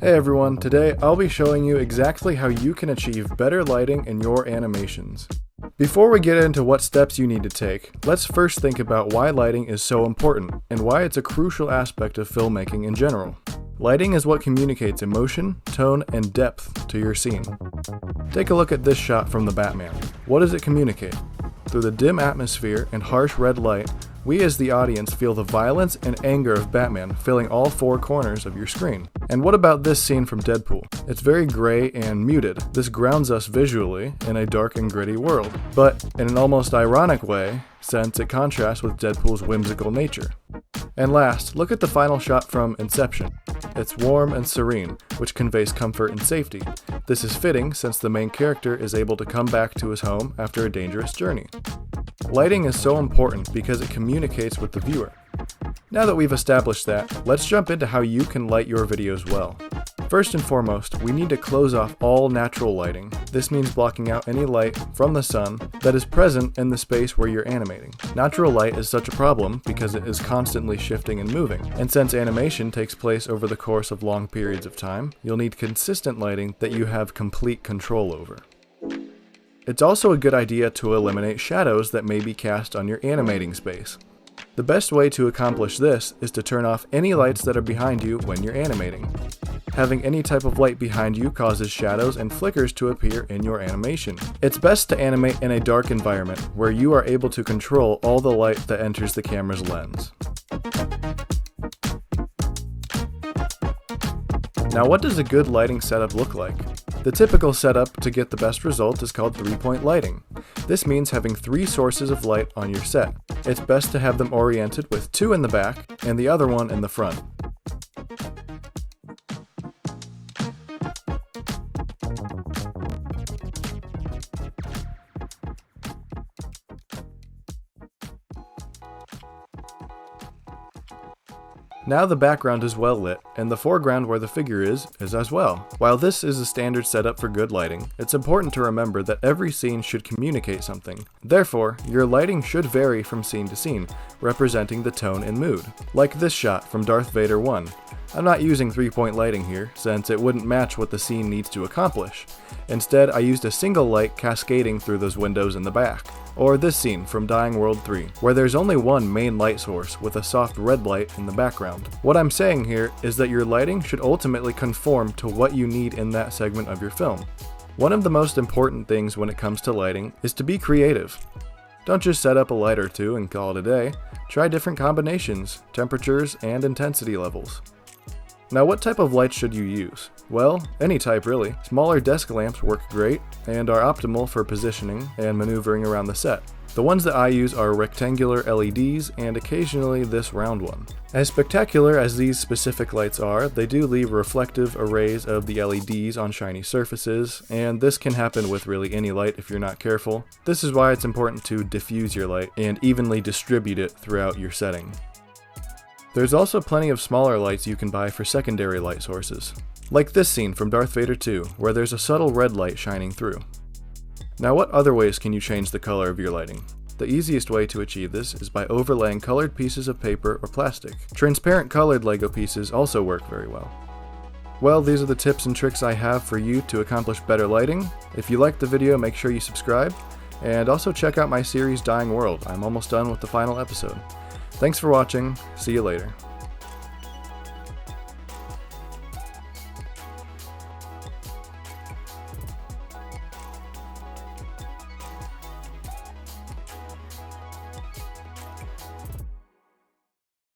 Hey everyone, today I'll be showing you exactly how you can achieve better lighting in your animations. Before we get into what steps you need to take, let's first think about why lighting is so important and why it's a crucial aspect of filmmaking in general. Lighting is what communicates emotion, tone, and depth to your scene. Take a look at this shot from the Batman. What does it communicate? Through the dim atmosphere and harsh red light, we as the audience feel the violence and anger of Batman filling all four corners of your screen. And what about this scene from Deadpool? It's very gray and muted. This grounds us visually in a dark and gritty world, but in an almost ironic way, since it contrasts with Deadpool's whimsical nature. And last, look at the final shot from Inception. It's warm and serene, which conveys comfort and safety. This is fitting since the main character is able to come back to his home after a dangerous journey. Lighting is so important because it communicates with the viewer. Now that we've established that, let's jump into how you can light your videos well. First and foremost, we need to close off all natural lighting. This means blocking out any light from the sun that is present in the space where you're animating. Natural light is such a problem because it is constantly shifting and moving, and since animation takes place over the course of long periods of time, you'll need consistent lighting that you have complete control over. It's also a good idea to eliminate shadows that may be cast on your animating space. The best way to accomplish this is to turn off any lights that are behind you when you're animating. Having any type of light behind you causes shadows and flickers to appear in your animation. It's best to animate in a dark environment where you are able to control all the light that enters the camera's lens. Now, what does a good lighting setup look like? The typical setup to get the best result is called three-point lighting. This means having three sources of light on your set. It's best to have them oriented with two in the back and the other one in the front. Now the background is well lit, and the foreground where the figure is as well. While this is a standard setup for good lighting, it's important to remember that every scene should communicate something. Therefore, your lighting should vary from scene to scene, representing the tone and mood. Like this shot from Darth Vader 1. I'm not using three-point lighting here, since it wouldn't match what the scene needs to accomplish. Instead, I used a single light cascading through those windows in the back. Or this scene from Dying World 3, where there's only one main light source with a soft red light in the background. What I'm saying here is that your lighting should ultimately conform to what you need in that segment of your film. One of the most important things when it comes to lighting is to be creative. Don't just set up a light or two and call it a day. Try different combinations, temperatures, and intensity levels. Now, what type of lights should you use? Well, any type really. Smaller desk lamps work great and are optimal for positioning and maneuvering around the set. The ones that I use are rectangular LEDs and occasionally this round one. As spectacular as these specific lights are, they do leave reflective arrays of the LEDs on shiny surfaces, and this can happen with really any light if you're not careful. This is why it's important to diffuse your light and evenly distribute it throughout your setting. There's also plenty of smaller lights you can buy for secondary light sources. Like this scene from Darth Vader 2, where there's a subtle red light shining through. Now, what other ways can you change the color of your lighting? The easiest way to achieve this is by overlaying colored pieces of paper or plastic. Transparent colored Lego pieces also work very well. Well, these are the tips and tricks I have for you to accomplish better lighting. If you liked the video, make sure you subscribe, and also check out my series Dying World. I'm almost done with the final episode. Thanks for watching. See you later.